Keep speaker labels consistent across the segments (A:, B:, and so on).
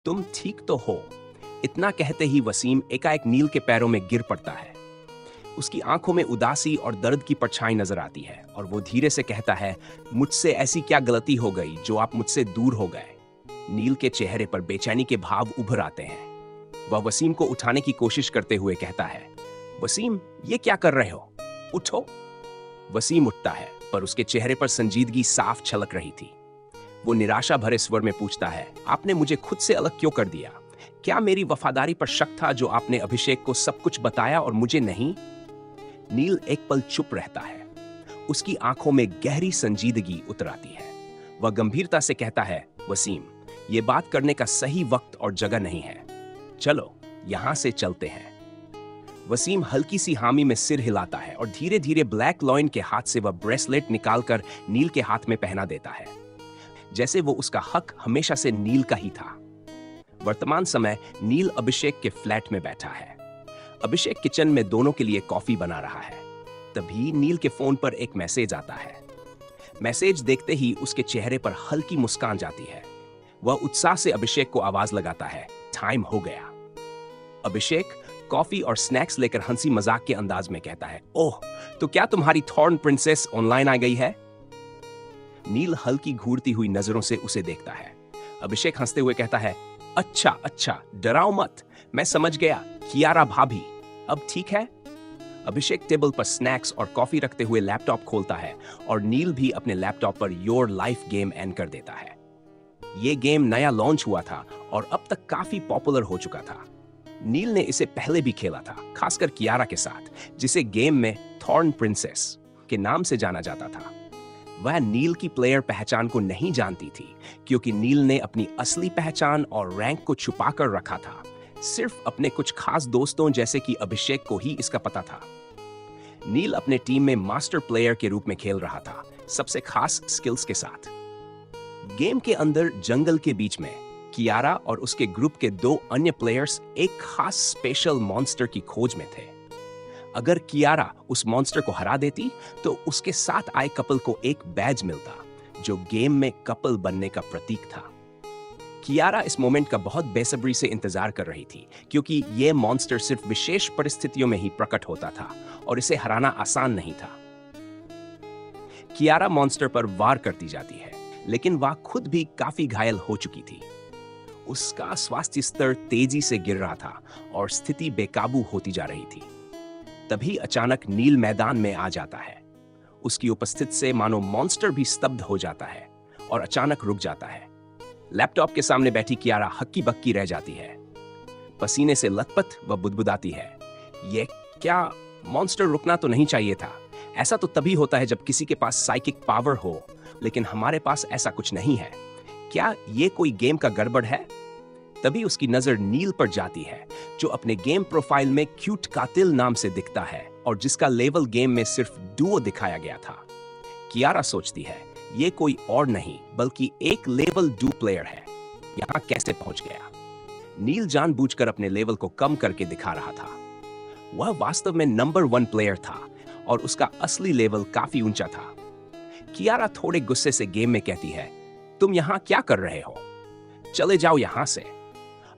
A: तुम ठीक तो हो? इतना कहते ही वसीम एकाएक नील के पैरों में गिर पड़ता है। उसकी आंखों में उदासी और दर्द की परछाई नजर आती है और वो धीरे से कहता है, मुझसे ऐसी क्या गलती हो गई जो आप मुझसे दूर हो गए? नील के चेहरे पर बेचैनी के भाव उभर आते हैं। वह वसीम को उठाने की कोशिश करते हुए कहता है, वसीम, ये क्या कर रहे हो? उठो। वसीम उठता है, पर उसके चेहरे पर संजीदगी साफ छलक रही थी। वो निराशा भरे स्वर में पूछता है, आपने मुझे खुद से अलग क्यों कर दिया? क्या मेरी वफादारी पर शक था जो आपने अभिषेक को सब कुछ बताया और मुझे नहीं? नील एक पल चुप रहता है। उसकी आंखों में गहरी संजीदगी उतर आती है। वह गंभीरता से कहता है, वसीम, ये बात करने का सही वक्त और जगह नहीं है। चलो यहां से चलते हैं। वसीम हल्की सी हामी में सिर हिलाता है और धीरे धीरे ब्लैक लॉयन के हाथ से वह ब्रेसलेट निकालकर नील के हाथ में पहना देता है, जैसे वो उसका हक हमेशा से नील का ही था। वर्तमान समय नील अभिषेक के फ्लैट में बैठा है। अभिषेक किचन में दोनों के लिए कॉफी बना रहा है। तभी नील के फोन पर एक मैसेज आता है। मैसेज देखते ही उसके चेहरे पर हल्की मुस्कान जाती है। वह उत्साह से अभिषेक को आवाज लगाता है, टाइम हो गया। अभिषेक कॉफी और स्नैक्स लेकर हंसी मजाक के अंदाज में कहता है, ओह, तो क्या तुम्हारी थॉर्न प्रिंसेस ऑनलाइन आ गई है? नील हल्की घूरती हुई नजरों से उसे देखता है। अभिषेक हंसते हुए कहता है, अच्छा अच्छा, डराओ मत, मैं समझ गया, कियारा भाभी, अब ठीक है? अभिषेक टेबल पर स्नैक्स और कॉफी रखते हुए लैपटॉप खोलता है और नील भी अपने laptop per your life game and कर देता है। ये गेम नया लॉन्च हुआ था और अब तक काफी पॉपुलर हो चुका था। नील ने इसे पहले भी खेला था, खासकर कियारा के साथ, जिसे गेम में थॉर्न प्रिंसेस के नाम से जाना जाता था। वह नील की प्लेयर पहचान को नहीं जानती थी, क्योंकि नील ने अपनी असली पहचान और रैंक को छुपाकर रखा था। सिर्फ अपने कुछ खास दोस्तों जैसे कि अभिषेक को ही इसका पता था। नील अपने टीम में मास्टर प्लेयर के रूप में खेल रहा था, सबसे खास स्किल्स के साथ। गेम के अंदर जंगल के बीच में कियारा और उसके ग्रुप के दो अन्य प्लेयर्स एक खास स्पेशल मॉन्स्टर की खोज में थे। अगर कियारा उस मॉन्स्टर को हरा देती तो उसके साथ आए कपल को एक बैज मिलता, जो गेम में कपल बनने का प्रतीक था। कियारा इस मोमेंट का बहुत बेसब्री से इंतजार कर रही थी, क्योंकि यह मॉन्स्टर सिर्फ विशेष परिस्थितियों में ही प्रकट होता था और इसे हराना आसान नहीं था। कियारा मॉन्स्टर पर वार करती जाती है, लेकिन वह खुद भी काफी घायल हो चुकी थी। उसका स्वास्थ्य स्तर तेजी से गिर रहा था और स्थिति बेकाबू होती जा रही थी। तभी अचानक नील मैदान में आ जाता है। उसकी उपस्थिति से मानो मॉन्स्टर भी स्तब्ध हो जाता है और अचानक रुक जाता है। लैपटॉप के सामने बैठी कियारा हक्की बक्की रह जाती है। पसीने से लथपथ वह बुदबुदाती है, ये क्या, मॉन्स्टर रुकना तो नहीं चाहिए था। ऐसा तो तभी होता है जब किसी के पास साइकिक पावर हो, लेकिन हमारे पास ऐसा कुछ नहीं है। क्या ये कोई गेम का गड़बड़ है? तभी उसकी नजर नील पर जाती है, जो अपने गेम प्रोफाइल में क्यूट कातिल नाम से दिखता है और जिसका लेवल गेम में सिर्फ डुओ दिखाया गया था। कियारा सोचती है, ये कोई और नहीं बल्कि एक लेवल 2 प्लेयर है। यहां कैसे पहुंच गया? नील जानबूझकर अपने लेवल को कम करके दिखा रहा था। वह वास्तव में नंबर 1 प्लेयर था और उसका असली लेवल काफी ऊंचा था। कियारा थोड़े गुस्से से गेम में कहती है, तुम यहां क्या कर रहे हो? चले जाओ यहां से।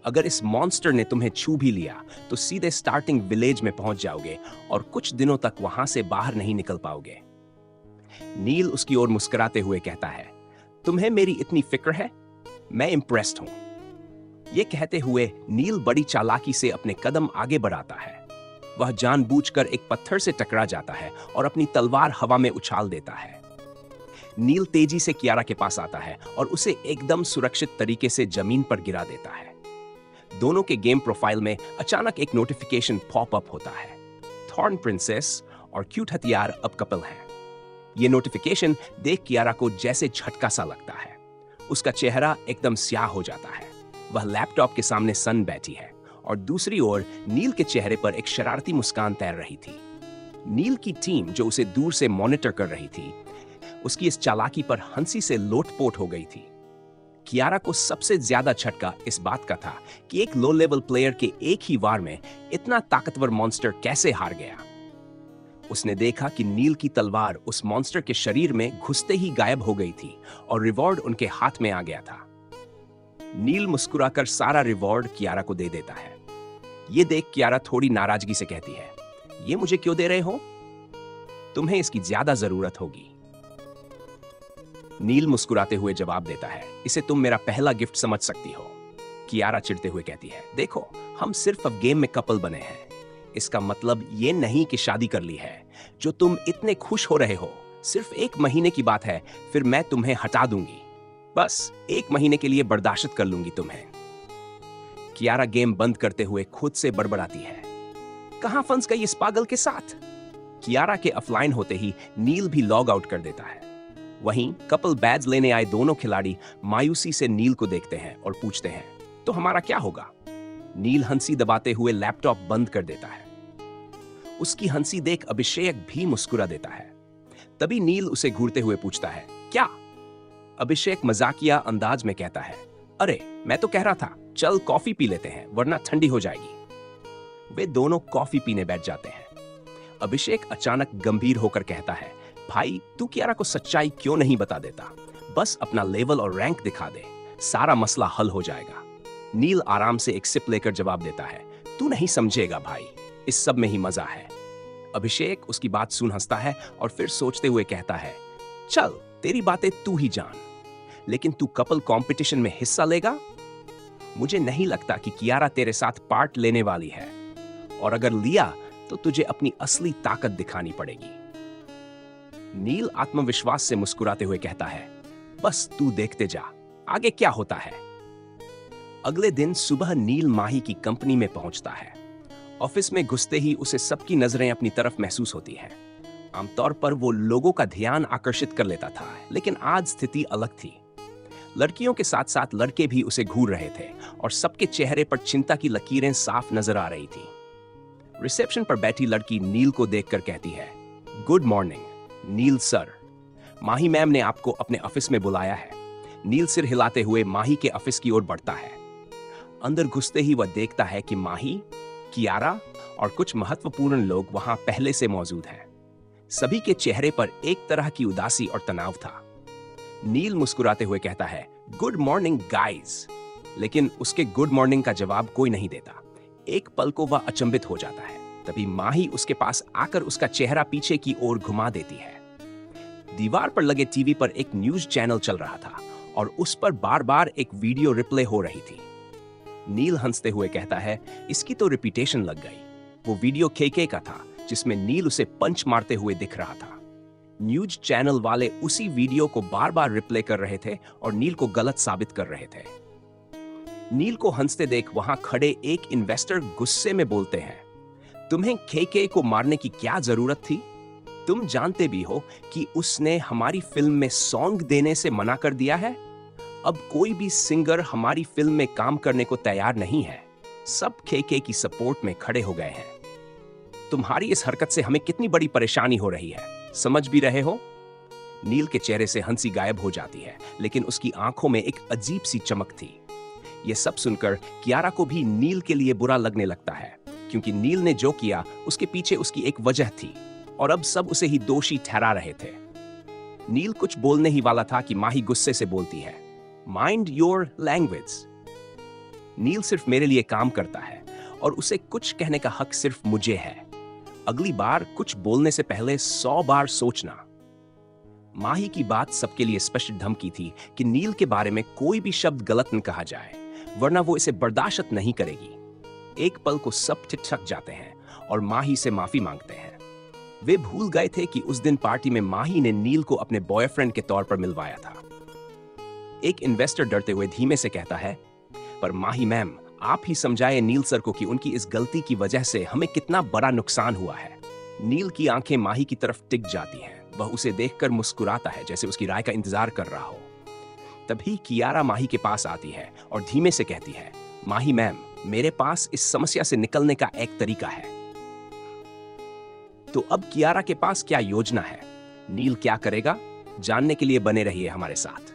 A: अगर इस मॉन्स्टर ने तुम्हें छू भी लिया तो सीधे स्टार्टिंग विलेज में पहुंच जाओगे और कुछ दिनों तक वहां से बाहर नहीं निकल पाओगे। नील उसकी ओर मुस्कुराते हुए कहता है, तुम्हें मेरी इतनी फिक्र है? मैं इंप्रेस्ड हूं। यह कहते हुए नील बड़ी चालाकी से अपने कदम आगे बढ़ाता है। वह जानबूझकर एक पत्थर से टकरा जाता है और अपनी तलवार हवा में उछाल देता है। नील तेजी से कियारा के पास आता है और उसे एकदम सुरक्षित तरीके से जमीन पर गिरा देता है। दोनों के गेम प्रोफाइल में अचानक एक नोटिफिकेशन पॉप अप होता है, थॉर्न प्रिंसेस और क्यूट हथियार अब कपल हैं। यह नोटिफिकेशन देख कियारा को जैसे झटका सा लगता है। उसका चेहरा एकदम स्याह हो जाता है। वह लैपटॉप के सामने सन बैठी है और दूसरी ओर नील के चेहरे पर एक शरारती मुस्कान तैर रही थी। नील की टीम, जो उसे दूर से मॉनिटर कर रही थी, उसकी इस चालाकी पर हंसी से लोटपोट हो गई थी। कियारा को सबसे ज्यादा झटका इस बात का था कि एक लो लेवल प्लेयर के एक ही वार में इतना ताकतवर मॉन्स्टर कैसे हार गया। उसने देखा कि नील की तलवार उस मॉन्स्टर के शरीर में घुसते ही गायब हो गई थी और रिवॉर्ड उनके हाथ में आ गया था। नील मुस्कुराकर सारा रिवॉर्ड कियारा को दे देता है। ये देख कियारा थोड़ी नाराजगी से कहती है, ये मुझे क्यों दे रहे हो? तुम्हें इसकी ज्यादा जरूरत होगी। नील मुस्कुराते हुए जवाब देता है, इसे तुम मेरा पहला गिफ्ट समझ सकती हो। कियारा चिढ़ते हुए कहती है, देखो हम सिर्फ अब गेम में कपल बने हैं। इसका मतलब ये नहीं कि शादी कर ली है। जो तुम इतने खुश हो रहे हो, सिर्फ 1 महीने की बात है, फिर मैं तुम्हें हटा दूंगी। बस 1 महीने के लिए बर्दाश्त कर लूंगी तुम्हें। कियारा गेम बंद करते हुए खुद से बड़बड़ाती है, कहां फंस गई इस पागल के साथ। कियारा के ऑफलाइन होते ही नील भी लॉग आउट कर देता है। वहीं कपल बैज लेने आए दोनों खिलाड़ी मायूसी से नील को देखते हैं और पूछते हैं, तो हमारा क्या होगा? नील हंसी दबाते हुए लैपटॉप बंद कर देता है। उसकी हंसी देख अभिषेक भी मुस्कुरा देता है। तभी नील उसे घूरते हुए पूछता है, क्या? अभिषेक मजाकिया अंदाज में कहता है, अरे मैं तो कह रहा था चल कॉफी पी लेते हैं वरना ठंडी हो जाएगी। वे दोनों कॉफी पीने बैठ जाते हैं। अभिषेक अचानक गंभीर होकर कहता है, भाई तू कियारा को सच्चाई क्यों नहीं बता देता? बस अपना लेवल और रैंक दिखा दे, सारा मसला हल हो जाएगा। नील आराम से एक सिप लेकर जवाब देता है, तू नहीं समझेगा भाई, इस सब में ही मजा है। अभिषेक उसकी बात सुन हंसता है और फिर सोचते हुए कहता है, चल तेरी बातें तू ही जान, लेकिन तू कपल कंपटीशन में हिस्सा लेगा? मुझे नहीं लगता कि कियारा तेरे साथ पार्ट लेने वाली है, और अगर लिया तो तुझे अपनी असली ताकत दिखानी पड़ेगी। नील आत्मविश्वास से मुस्कुराते हुए कहता है, बस तू देखते जा आगे क्या होता है। अगले दिन सुबह नील माही की कंपनी में पहुंचता है। ऑफिस में घुसते ही उसे सबकी नजरें अपनी तरफ महसूस होती हैं। आमतौर पर वो लोगों का ध्यान आकर्षित कर लेता था, लेकिन आज स्थिति अलग थी। लड़कियों के साथ साथ लड़के भी उसे घूर रहे थे और सबके चेहरे पर चिंता की लकीरें साफ नजर आ रही थी। रिसेप्शन पर बैठी लड़की नील को देखकर कहती है, गुड मॉर्निंग नील सर, माही मैम ने आपको अपने ऑफिस में बुलाया है। नील सिर हिलाते हुए माही के ऑफिस की ओर बढ़ता है। अंदर घुसते ही वह देखता है कि माही, कियारा और कुछ महत्वपूर्ण लोग वहां पहले से मौजूद हैं। सभी के चेहरे पर एक तरह की उदासी और तनाव था। नील मुस्कुराते हुए कहता है, गुड मॉर्निंग गाइस, लेकिन उसके गुड मॉर्निंग का जवाब कोई नहीं देता। एक पल को वह अचंभित हो जाता है। तभी माही उसके पास आकर उसका चेहरा पीछे की ओर घुमा देती है। दीवार पर लगे टीवी पर एक न्यूज चैनल चल रहा था और उस पर बार बार एक वीडियो रिप्ले हो रही थी। नील हंसते हुए कहता है, इसकी तो रिपीटेशन लग गई। वो वीडियो केके का था जिसमें नील उसे पंच मारते हुए दिख रहा था। न्यूज चैनल वाले उसी वीडियो को बार बार रिप्ले कर रहे थे और नील को गलत साबित कर रहे थे। नील को हंसते देख वहां खड़े एक इन्वेस्टर गुस्से में बोलते हैं, तुम्हें केके को मारने की क्या जरूरत थी? तुम जानते भी हो कि उसने हमारी फिल्म में सॉन्ग देने से मना कर दिया है। अब कोई भी सिंगर हमारी फिल्म में काम करने को तैयार नहीं है। सब केके की सपोर्ट में खड़े हो गए हैं। तुम्हारी इस हरकत से हमें कितनी बड़ी परेशानी हो रही है, समझ भी रहे हो? नील के चेहरे से हंसी गायब हो जाती है, लेकिन उसकी आंखों में एक अजीब सी चमक थी। यह सब सुनकर कियारा को भी नील के लिए बुरा लगने लगता है, क्योंकि नील ने जो किया उसके पीछे उसकी एक वजह थी और अब सब उसे ही दोषी ठहरा रहे थे। नील कुछ बोलने ही वाला था कि माही गुस्से से बोलती है, माइंड योर लैंग्वेज। नील सिर्फ मेरे लिए काम करता है और उसे कुछ कहने का हक सिर्फ मुझे है। अगली बार कुछ बोलने से पहले 100 बार सोचना। माही की बात सबके लिए स्पष्ट धमकी थी कि नील के बारे में कोई भी शब्द गलत न कहा जाए, वरना वो इसे बर्दाश्त नहीं करेगी। एक पल को सब ठिठक जाते हैं और माही से माफी मांगते हैं। वे भूल गए थे कि उस दिन पार्टी में माही ने नील को अपने बॉयफ्रेंड के तौर पर मिलवाया था। एक इन्वेस्टर डरते हुए धीमे से कहता है, पर माही मैम, आप ही समझाए नील सर को कि उनकी इस गलती की वजह से हमें कितना बड़ा नुकसान हुआ है। नील की आंखें माही की तरफ टिक जाती हैं। वह उसे देखकर मुस्कुराता है, जैसे उसकी राय का इंतजार कर रहा हो। तभी कियारा माही के पास आती है और धीमे से कहती है, माही मैम, मेरे पास इस समस्या से निकलने का एक तरीका है। तो अब कियारा के पास क्या योजना है, नील क्या करेगा, जानने के लिए बने रहिए हमारे साथ।